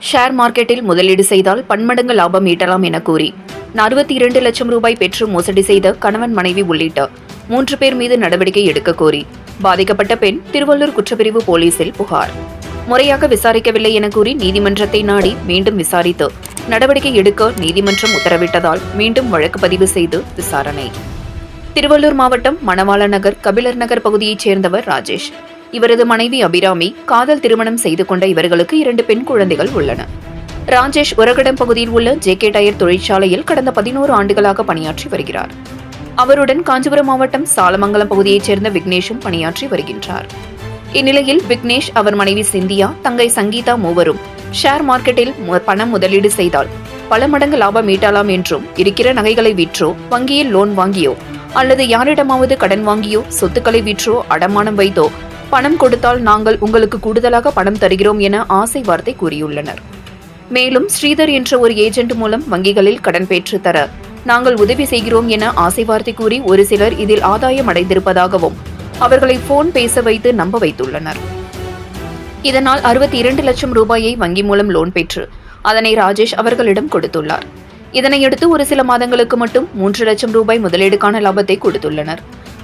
Share மார்க்கெட்டில் முதலீடு செய்தால் பன்மடங்கு லாபம் ஈட்டலாம் என கூறி 62 லட்சம் ரூபாய் பெற்று மோசடி செய்த கணவன் மனைவி உள்ளிட்ட 3 பேர் மீது நடவடிக்கை எடுக்க கோரி பாதிக்கப்பட்ட பெண் திருவள்ளூர் குற்றப்பிரிவு போலீசில் புகார். முறையாக விசாரிக்கவில்லை என கூறி நீதிமன்றத்தை நாடி மீண்டும் விசாரித்து நடவடிக்கை எடுக்க நீதிமன்றம் உத்தரவிட்டதால் மீண்டும் வழக்கு பதிவு செய்து விசாரணை. திருவள்ளூர் மாவட்டம் மணவாள நகர் கபிலர் நகர் பகுதியைச் சேர்ந்தவர் ராஜேஷ். இவரது மனைவி அபிராமி. காதல் திருமணம் செய்து கொண்ட இவர்களுக்கு 2 பெண் குழந்தைகள் உள்ளன. ராஜேஷ் உரகடம் பகுதியில் உள்ள ஜே.கே. டயர் தொழிற்சாலையில் கடந்த 11 ஆண்டுகளாக பணியாற்றி வருகிறார். அவருடன் காஞ்சிபுரம் மாவட்டம் சாலமங்கலம் பகுதியைச் சேர்ந்த விக்னேஷும் பணியாற்றி வருகின்றார். இந்நிலையில் விக்னேஷ், அவர் மனைவி சிந்தியா, தங்கை சங்கீதா மூவரும் ஷேர் மார்க்கெட்டில் பணம் முதலீடு செய்தால் பல மடங்கு லாபம் ஈட்டலாம் என்றும், இருக்கிற நகைகளை விற்றோ, வங்கியில் லோன் வாங்கியோ அல்லது யாரிடமாவது கடன் வாங்கியோ, சொத்துக்களை விற்றோ, அடமானம் வைத்தோ பணம் கொடுத்தால் நாங்கள் உங்களுக்கு கூடுதலாக பணம் தருகிறோம் என ஆசை வார்த்தை கூறியுள்ளனர். மேலும் ஸ்ரீதர் என்ற ஒரு ஏஜென்ட் மூலம் வங்கிகளில் கடன் பெற்று தர நாங்கள் உதவி செய்கிறோம் என ஆசை வார்த்தை கூறி ஒரு சிலர் இதில் ஆதாயம் அடைந்திருப்பதாகவும் அவர்களை போன் பேச வைத்து நம்ப வைத்துள்ளனர். இதனால் 62 லட்சம் ரூபாயை வங்கி மூலம் லோன் பெற்று அதனை ராஜேஷ் அவர்களிடம் கொடுத்துள்ளார். இதனையடுத்து ஒரு சில மாதங்களுக்கு மட்டும் 3 லட்சம் ரூபாய் முதலீடுக்கான லாபத்தை கொடுத்துள்ளனர்.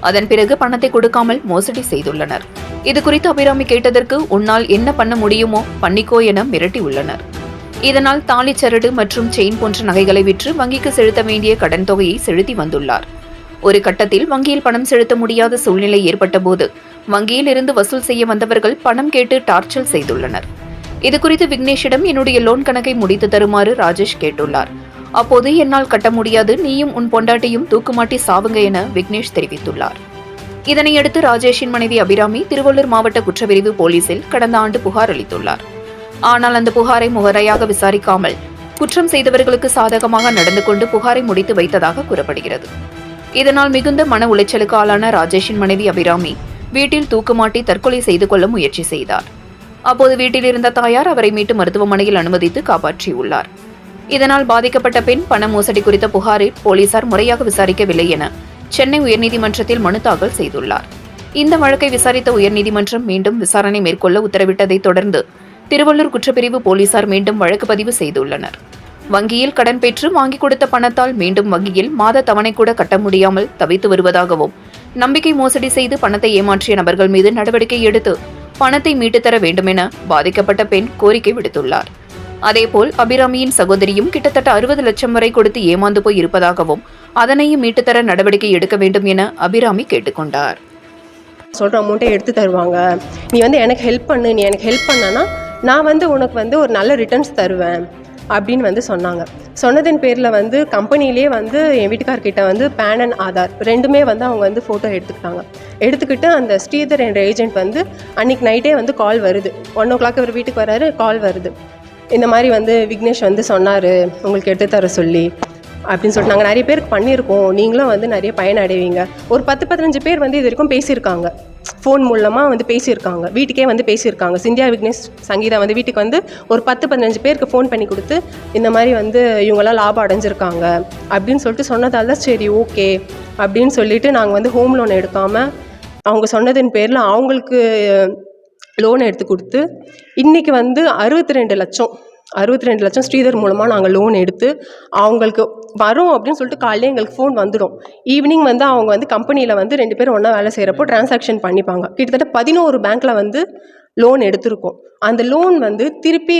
அதன் பிறகு பணத்தை கொடுக்காமல் மோசடி செய்துள்ளனர். இதுகுறித்து அபிராமி கேட்டதற்கு உன்னால் என்ன பண்ண முடியுமோ பண்ணிக்கோ என மிரட்டியுள்ளனர். இதனால் தாலி சரடு மற்றும் செயின் போன்ற நகைகளை விற்று வங்கிக்கு செலுத்த வேண்டிய கடன் தொகையை செலுத்தி வந்துள்ளார். ஒரு கட்டத்தில் வங்கியில் பணம் செலுத்த முடியாத சூழ்நிலை ஏற்பட்ட போது வங்கியில் இருந்து வசூல் செய்ய வந்தவர்கள் பணம் கேட்டு டார்ச்சர் செய்துள்ளனர். இதுகுறித்து விக்னேஷிடம் என்னுடைய லோன் கணக்கை முடித்து தருமாறு ராஜேஷ் கேட்டுள்ளார். அப்போது என்னால் கட்ட முடியாது, நீயும் உன் பொண்டாட்டியும் தூக்குமாட்டி சாவுங்க என விக்னேஷ் தெரிவித்துள்ளார். இதனையடுத்து ராஜேஷின் மனைவி அபிராமி திருவள்ளூர் மாவட்ட குற்றப்பிரிவு போலீசில் கடந்த ஆண்டு புகார் அளித்துள்ளார். ஆனால் அந்த புகாரை முறையாக விசாரிக்காமல் குற்றம் செய்தவர்களுக்கு சாதகமாக நடந்து கொண்டு புகாரை முடித்து வைத்ததாக கூறப்படுகிறது. இதனால் மிகுந்த மன உளைச்சலுக்கு ஆளான ராஜேஷின் மனைவி அபிராமி வீட்டில் தூக்குமாட்டி தற்கொலை செய்து கொள்ள முயற்சி செய்தார். அப்போது வீட்டில் இருந்த தாயார் அவரை மீட்டு மருத்துவமனையில் அனுமதித்து காப்பாற்றியுள்ளார். இதனால் பாதிக்கப்பட்ட பெண் பண மோசடி குறித்த புகாரில் போலீசார் முறையாக விசாரிக்கவில்லை என சென்னை உயர்நீதிமன்றத்தில் மனு தாக்கல் செய்துள்ளார். இந்த வழக்கை விசாரித்த உயர்நீதிமன்றம் மீண்டும் விசாரணை மேற்கொள்ள உத்தரவிட்டதைத் தொடர்ந்து திருவள்ளூர் குற்றப்பிரிவு போலீசார் மீண்டும் வழக்கு பதிவு செய்துள்ளனர். வங்கியில் கடன் பெற்று வாங்கி கொடுத்த பணத்தால் மீண்டும் வங்கியில் மாத தவணை கூட கட்ட முடியாமல் தவித்து வருவதாகவும், நம்பிக்கை மோசடி செய்து பணத்தை ஏமாற்றிய நபர்கள் மீது நடவடிக்கை எடுத்து பணத்தை மீட்டுத்தர வேண்டும் என பாதிக்கப்பட்ட பெண் கோரிக்கை விடுத்துள்ளார். அதேபோல் அபிராமியின் சகோதரியும் கிட்டத்தட்ட 60 லட்சம் வரை கொடுத்து ஏமாந்து போய் இருப்பதாகவும், அதனையும் மீட்டுத்தர நடவடிக்கை எடுக்க வேண்டும் என அபிராமி கேட்டுக்கொண்டார். சொல்கிற அமௌண்ட்டை எடுத்து தருவாங்க, நீ எனக்கு ஹெல்ப் பண்ணு, நீ எனக்கு ஹெல்ப் பண்ணனா நான் உனக்கு ஒரு நல்ல ரிட்டர்ன்ஸ் தருவேன் அப்படின்னு சொன்னாங்க. சொன்னதின் பேரில் கம்பெனிலே என் வீட்டுக்கார்கிட்ட பேன் அண்ட் ஆதார் ரெண்டுமே அவங்க ஃபோட்டோ எடுத்துக்கிட்டு அந்த ஸ்ரீதர் என்ற ஏஜென்ட் அன்றைக்கி நைட்டே கால் வருது. 1 o'clock அவர் வீட்டுக்கு வராரு, கால் வருது. இந்த மாதிரி விக்னேஷ் சொன்னார் உங்களுக்கு எடுத்து தர சொல்லி அப்படின்னு சொல்லிட்டு, நாங்கள் நிறைய பேருக்கு பண்ணியிருக்கோம், நீங்களும் நிறைய பயனடைவீங்க. ஒரு 10-15 பேர் இது வரைக்கும் பேசியிருக்காங்க, ஃபோன் மூலமாக பேசியிருக்காங்க, வீட்டுக்கே பேசியிருக்காங்க. சிந்தியா, விக்னேஷ், சங்கீதா வீட்டுக்கு ஒரு 10-15 பேருக்கு ஃபோன் பண்ணி கொடுத்து இந்த மாதிரி இவங்கெல்லாம் லாபம் அடைஞ்சிருக்காங்க அப்படின்னு சொல்லிட்டு சொன்னதால் தான் சரி ஓகே அப்படின்னு சொல்லிட்டு நாங்கள் ஹோம் லோன் எடுக்காமல் அவங்க சொன்னதின் பேரில் அவங்களுக்கு லோன் எடுத்து கொடுத்து இன்றைக்கி 62 லட்சம் ஸ்ரீதர் மூலமாக நாங்கள் லோன் எடுத்து அவங்களுக்கு வரும் அப்படின்னு சொல்லிட்டு காலையில் எங்களுக்கு ஃபோன் வந்துடும். ஈவினிங் அவங்க கம்பெனியில் 2 பேரும் ஒன்றா வேலை செய்கிறப்போ டிரான்சாக்ஷன் பண்ணிப்பாங்க. கிட்டத்தட்ட 11 பேங்க்கில் லோன் எடுத்திருக்கோம். அந்த லோன் திருப்பி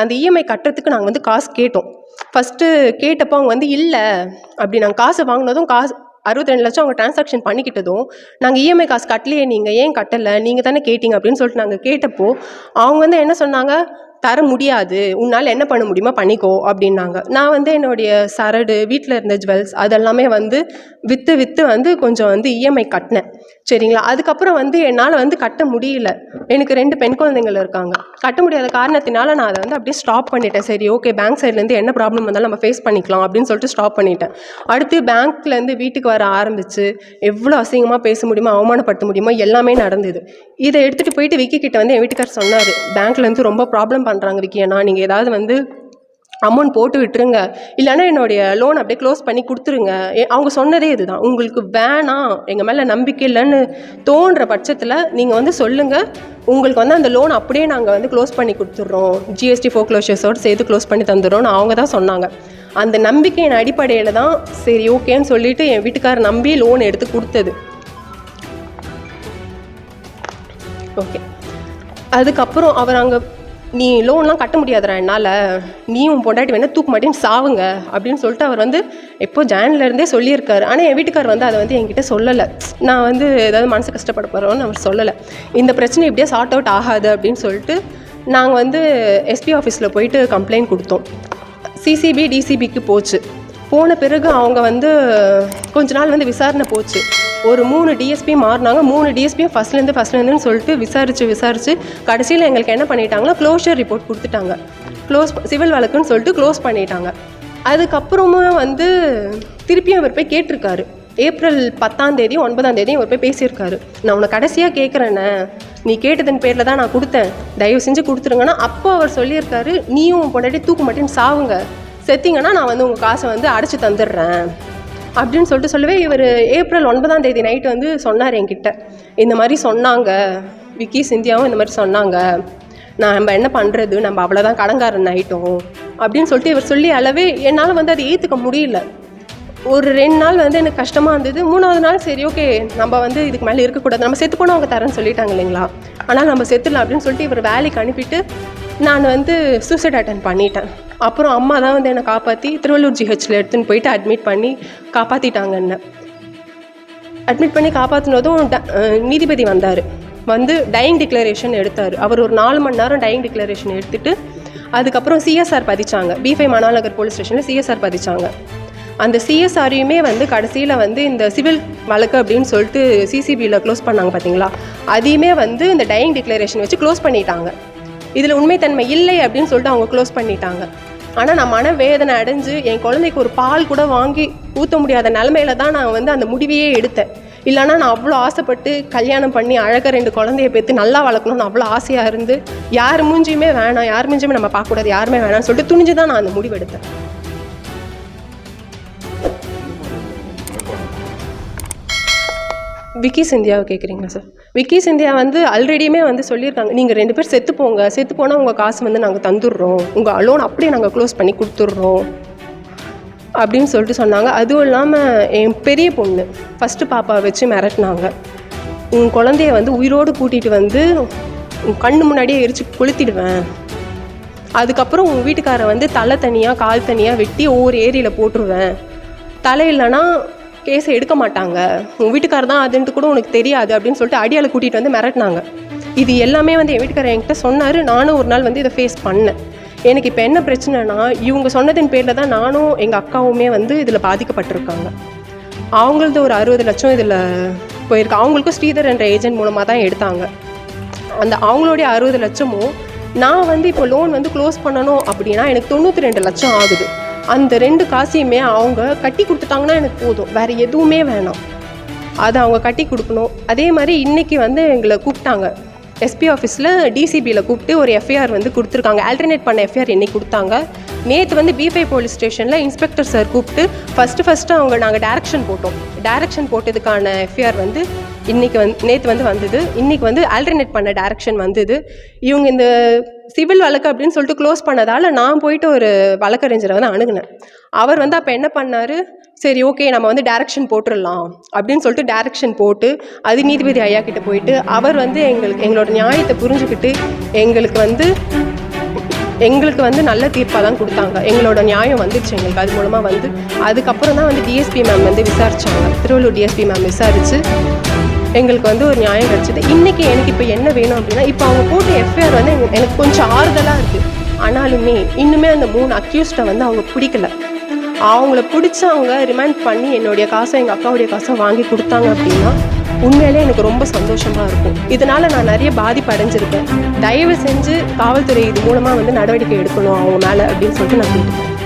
அந்த இஎம்ஐ கட்டுறதுக்கு நாங்கள் காசு கேட்டோம். ஃபஸ்ட்டு கேட்டப்போ அவங்க இல்லை அப்படி, நாங்கள் காசு வாங்கினதும் 62 லட்சம் அவங்க டிரான்சாக்ஷன் பண்ணிக்கிட்டதும் நாங்கள் இஎம்ஐ காசு கட்டலையே, நீங்கள் ஏன் கட்டலை, நீங்கள் தானே கேட்டிங்க அப்படின்னு சொல்லிட்டு நாங்கள் கேட்டப்போ அவங்க என்ன சொன்னாங்க, தர முடியாது, உன்னால் என்ன பண்ண முடியுமோ பண்ணிக்கோ அப்படின்னாங்க. நான் என்னுடைய சரடு, வீட்டில் இருந்த ஜுவல்ஸ் அதெல்லாமே விற்று கொஞ்சம் இஎம்ஐ கட்டினேன். சரிங்களா. அதுக்கப்புறம் என்னால் கட்ட முடியல. எனக்கு 2 பெண் குழந்தைங்கள் இருக்காங்க. கட்ட முடியாத காரணத்தினால நான் அதை அப்படியே ஸ்டாப் பண்ணிட்டேன். சரி ஓகே, பேங்க் சைட்லேருந்து என்ன ப்ராப்ளம் வந்தாலும் நம்ம ஃபேஸ் பண்ணிக்கலாம் அப்படின்னு சொல்லிட்டு ஸ்டாப் பண்ணிட்டேன். அடுத்து பேங்க்லேருந்து வீட்டுக்கு வர ஆரம்பித்து எவ்வளோ அசிங்கமாக பேச முடியுமோ, அவமானப்படுத்த முடியுமோ எல்லாமே நடந்தது. இதை எடுத்துகிட்டு போயிட்டு விக்கி கிட்ட என் வீட்டுக்கார் சொன்னார், பேங்க்லேருந்து ரொம்ப ப்ராப்ளம் பண்ணுறாங்க விக்கி அண்ணா, நீங்கள் ஏதாவது அமௌண்ட் போட்டு விட்டுருங்க, இல்லைன்னா என்னுடைய லோன் அப்படியே க்ளோஸ் பண்ணி கொடுத்துருங்க. அவங்க சொன்னதே இதுதான், உங்களுக்கு வேணாம், எங்கள் மேலே நம்பிக்கை இல்லைன்னு தோன்ற பட்சத்தில் நீங்கள் வந்து சொல்லுங்கள், உங்களுக்கு வந்து அந்த லோன் அப்படியே நாங்கள் வந்து க்ளோஸ் பண்ணி கொடுத்துட்றோம், ஜிஎஸ்டி ஃபோக்ளோஷர்ஸோடு சேர்த்து க்ளோஸ் பண்ணி தந்துடுறோன்னு அவங்க தான் சொன்னாங்க. அந்த நம்பிக்கையின் அடிப்படையில் தான் சரி ஓகேன்னு சொல்லிவிட்டு என் வீட்டுக்காரர் நம்பி லோன் எடுத்து கொடுத்தது. ஓகே, அதுக்கப்புறம் அவர் அங்கே நீ லோன்லாம் கட்ட முடியாதுடா என்னால், நீயும் பொண்டாட்டி வேணால் தூக்கு மாட்டேன்னு சாவுங்க அப்படின்னு சொல்லிட்டு அவர் வந்து எப்போ ஜான்லேருந்தே சொல்லியிருக்காரு. ஆனால் என் வீட்டுக்கார் வந்து அதை வந்து என்கிட்ட சொல்லலை. நான் வந்து ஏதாவது மனசு கஷ்டப்பட போகிறோன்னு அவர் சொல்லலை. இந்த பிரச்சனை இப்படியே சார்ட் அவுட் ஆகாது அப்படின்னு சொல்லிட்டு நாங்கள் வந்து எஸ்பி ஆஃபீஸில் போயிட்டு கம்ப்ளைண்ட் கொடுத்தோம். சிசிபி டிசிபிக்கு போச்சு. போன பிறகு அவங்க வந்து கொஞ்ச நாள் வந்து விசாரணை போச்சு. ஒரு 3 டிஎஸ்பி மாறினாங்க. 3 டிஎஸ்பியும் ஃபஸ்ட்லேருந்துன்னு சொல்லிட்டு விசாரித்து கடைசியில் எங்களுக்கு என்ன பண்ணிட்டாங்கன்னா க்ளோஷர் ரிப்போர்ட் கொடுத்துட்டாங்க. சிவில் வழக்குன்னு சொல்லிட்டு க்ளோஸ் பண்ணிட்டாங்க. அதுக்கப்புறமா வந்து திருப்பியும் அவர் போய் கேட்டிருக்காரு. ஏப்ரல் 10ஆம் தேதி 9ஆம் தேதி அவர் போய் பேசியிருக்காரு. நான் உன்னை கடைசியாக கேட்குறேண்ணே, நீ கேட்டதன் பேரில் தான் நான் கொடுத்தேன், தயவு செஞ்சு கொடுத்துருங்கன்னா. அப்போ அவர் சொல்லியிருக்காரு, நீயும் பொண்டாட்டி தூக்கு மாட்டேன்னு சாவுங்க, செத்திங்கன்னா நான் வந்து உங்கள் காசை வந்து அடைச்சி தந்துடுறேன் அப்படின்னு சொல்லிட்டு சொல்லவே இவர் ஏப்ரல் 9ஆம் தேதி நைட்டு வந்து சொன்னார் என்கிட்ட, இந்த மாதிரி சொன்னாங்க, விக்கி சிந்தியாவும் இந்த மாதிரி சொன்னாங்க, நம்ம என்ன பண்ணுறது, நம்ம அவ்வளோதான் கடங்காரன் ஆகிட்டோம் அப்படின்னு சொல்லிட்டு இவர் சொல்லி அளவே என்னால் வந்து அதை ஏற்றுக்க முடியல. ஒரு 2 நாள் வந்து எனக்கு கஷ்டமாக இருந்தது. 3ஆவது நாள் சரி ஓகே, நம்ம வந்து இதுக்கு மேலே இருக்கக்கூடாது, நம்ம செத்து போனால் அவங்க தரேன்னு சொல்லிட்டாங்க இல்லைங்களா, ஆனால் நம்ம செத்துடலாம் அப்படின்னு சொல்லிட்டு இவர் வேலைக்கு அனுப்பிட்டு நான் வந்து சூசைட் அட்டன் பண்ணிட்டேன். அப்புறம் அம்மா தான் வந்து என்னை காப்பாற்றி திருவள்ளூர் ஜிஹெச்சில் எடுத்துன்னு போயிட்டு அட்மிட் பண்ணி காப்பாற்றிட்டாங்க. என்ன அட்மிட் பண்ணி காப்பாற்றினதும் நீதிபதி வந்தார். வந்து டையிங் டிக்ளரேஷன் எடுத்தார். அவர் ஒரு 4 மணி நேரம் டையிங் டிக்ளரேஷன் எடுத்துகிட்டு அதுக்கப்புறம் சிஎஸ்ஆர் பதிச்சாங்க. B5 மணாநகர் போலீஸ் ஸ்டேஷனில் சிஎஸ்ஆர் பதிச்சாங்க. அந்த சிஎஸ்ஆரையுமே வந்து கடைசியில் வந்து இந்த சிவில் வழக்கு அப்படின்னு சொல்லிட்டு சிசிபியில் க்ளோஸ் பண்ணாங்க பார்த்தீங்களா, அதையுமே வந்து இந்த டையிங் டிக்ளரேஷன் வச்சு க்ளோஸ் பண்ணிட்டாங்க. இதில் உண்மைத்தன்மை இல்லை அப்படின்னு சொல்லிட்டு அவங்க க்ளோஸ் பண்ணிட்டாங்க. ஆனால் நான் மனவேதனை அடைஞ்சு என் குழந்தைக்கு ஒரு பால் கூட வாங்கி ஊற்ற முடியாத நிலமையில தான் நான் வந்து அந்த முடிவையே எடுத்தேன். இல்லைனா நான் அவ்வளோ ஆசைப்பட்டு கல்யாணம் பண்ணி அழகாக 2 குழந்தைய பெற்று நல்லா வளர்க்கணும்னு அவ்வளோ ஆசையாக இருந்து யார் மூஞ்சியுமே வேணாம், யார் மூஞ்சியுமே நம்ம பார்க்கக்கூடாது, யாருமே வேணாம்னு சொல்லிட்டு துணிஞ்சு தான் நான் அந்த முடிவு எடுத்தேன். விக்கி சிந்தியாவை கேட்குறீங்களா சார்? விக்கி சிந்தியா வந்து ஆல்ரெடியுமே வந்து சொல்லியிருக்காங்க, நீங்கள் 2 பேர் செத்து போனால் உங்கள் காசு வந்து நாங்கள் தந்துடுறோம், உங்கள் லோன் அப்படியே நாங்கள் க்ளோஸ் பண்ணி கொடுத்துட்றோம் அப்படின்னு சொல்லிட்டு சொன்னாங்க. அதுவும் இல்லாமல் என் பெரிய பொண்ணு ஃபஸ்ட்டு பாப்பாவை வச்சு மிரட்டினாங்க, உன் குழந்தைய வந்து உயிரோடு கூட்டிகிட்டு வந்து உன் கண்ணு முன்னாடியே எரிச்சு கொளுத்திடுவேன், அதுக்கப்புறம் உன் வீட்டுக்காரை வந்து தலை தனியாக கால் தனியாக வெட்டி ஒவ்வொரு ஏரியில் போட்டுருவேன், தலை இல்லைன்னா கேஸை எடுக்க மாட்டாங்க, உன் வீட்டுக்காரர் தான் அதுன்ட்டு கூட உனக்கு தெரியாது அப்படின்னு சொல்லிட்டு அடியால் கூட்டிகிட்டு வந்து மிரட்டினாங்க. இது எல்லாமே வந்து என் வீட்டுக்காரர் என்கிட்ட சொன்னார். நானும் ஒரு நாள் வந்து இதை ஃபேஸ் பண்ணேன். எனக்கு இப்போ என்ன பிரச்சனைனா, இவங்க சொன்னதின் பேரில் தான் நானும் எங்கள் அக்காவுமே வந்து இதில் பாதிக்கப்பட்டிருக்காங்க. அவங்களது ஒரு 60 லட்சம் இதில் போயிருக்கு. அவங்களுக்கும் ஸ்ரீதர் என்ற ஏஜென்ட் மூலமாக தான் எடுத்தாங்க. அந்த அவங்களுடைய 60 லட்சமும் நான் வந்து இப்போ லோன் வந்து க்ளோஸ் பண்ணணும் அப்படின்னா எனக்கு 92 லட்சம் ஆகுது. அந்த 2 காசையுமே அவங்க கட்டி கொடுத்துட்டாங்கன்னா எனக்கு போதும், வேறு எதுவுமே வேணாம், அதை அவங்க கட்டி கொடுக்கணும். அதே மாதிரி இன்றைக்கி வந்து எங்களை கூப்பிட்டாங்க எஸ்பி ஆஃபீஸில், டிசிபியில் கூப்பிட்டு ஒரு எஃப்ஐஆர் வந்து கொடுத்துருக்காங்க. ஆல்டர்னேட் பண்ண எஃப்ஐஆர் இன்றைக்கி கொடுத்தாங்க. நேற்று வந்து B5 போலீஸ் ஸ்டேஷனில் இன்ஸ்பெக்டர் சார் கூப்பிட்டு ஃபஸ்ட்டு அவங்க நாங்கள் டைரக்ஷன் போட்டதுக்கான எஃப்ஐஆர் வந்து நேற்று வந்து வந்தது. இன்றைக்கி வந்து ஆல்டர்னேட் பண்ண டைரக்ஷன் வந்தது. இவங்க இந்த சிவில் வழக்கு அப்படின்னு சொல்லிட்டு க்ளோஸ் பண்ணதால் நான் போயிட்டு ஒரு வழக்கறிஞரை வந்து அணுகுனேன். அவர் வந்து அப்போ என்ன பண்ணார், சரி ஓகே நம்ம வந்து டைரக்ஷன் போட்டுடலாம் அப்படின்னு சொல்லிட்டு டைரக்ஷன் போட்டு அது நீதிபதி ஐயா கிட்ட போயிட்டு அவர் வந்து எங்களோட நியாயத்தை புரிஞ்சுக்கிட்டு எங்களுக்கு வந்து நல்ல தீர்ப்பாக தான் கொடுத்தாங்க. எங்களோட நியாயம் வந்துச்சு எங்களுக்கு. அது மூலமாக வந்து அதுக்கப்புறம் தான் வந்து டிஎஸ்பி மேம் வந்து விசாரித்தாங்க. திருவள்ளூர் டிஎஸ்பி மேம் விசாரித்து எங்களுக்கு வந்து ஒரு நியாயம் கிடச்சிது. இன்றைக்கி எனக்கு இப்போ என்ன வேணும் அப்படின்னா, இப்போ அவங்க போட்ட எஃப்ஐஆர் வந்து எனக்கு கொஞ்சம் ஆறுதலாக இருக்குது. ஆனாலுமே இன்னுமே அந்த 3 அக்யூஸ்டை வந்து அவங்க பிடிக்கல. அவங்கள பிடிச்சி அவங்க ரிமாண்ட் பண்ணி என்னுடைய காசை எங்கள் அக்காவுடைய காசை வாங்கி கொடுத்தாங்க அப்படின்னா உண்மையிலே எனக்கு ரொம்ப சந்தோஷமாக இருக்கும். இதனால் நான் நிறைய பாதிப்பு அடைஞ்சிருக்கேன். தயவு செஞ்சு காவல்துறை இது மூலமாக வந்து நடவடிக்கை எடுக்கணும் அவங்க மேலே அப்படின்னு சொல்லிட்டு நான் கேட்டுக்கிறேன்.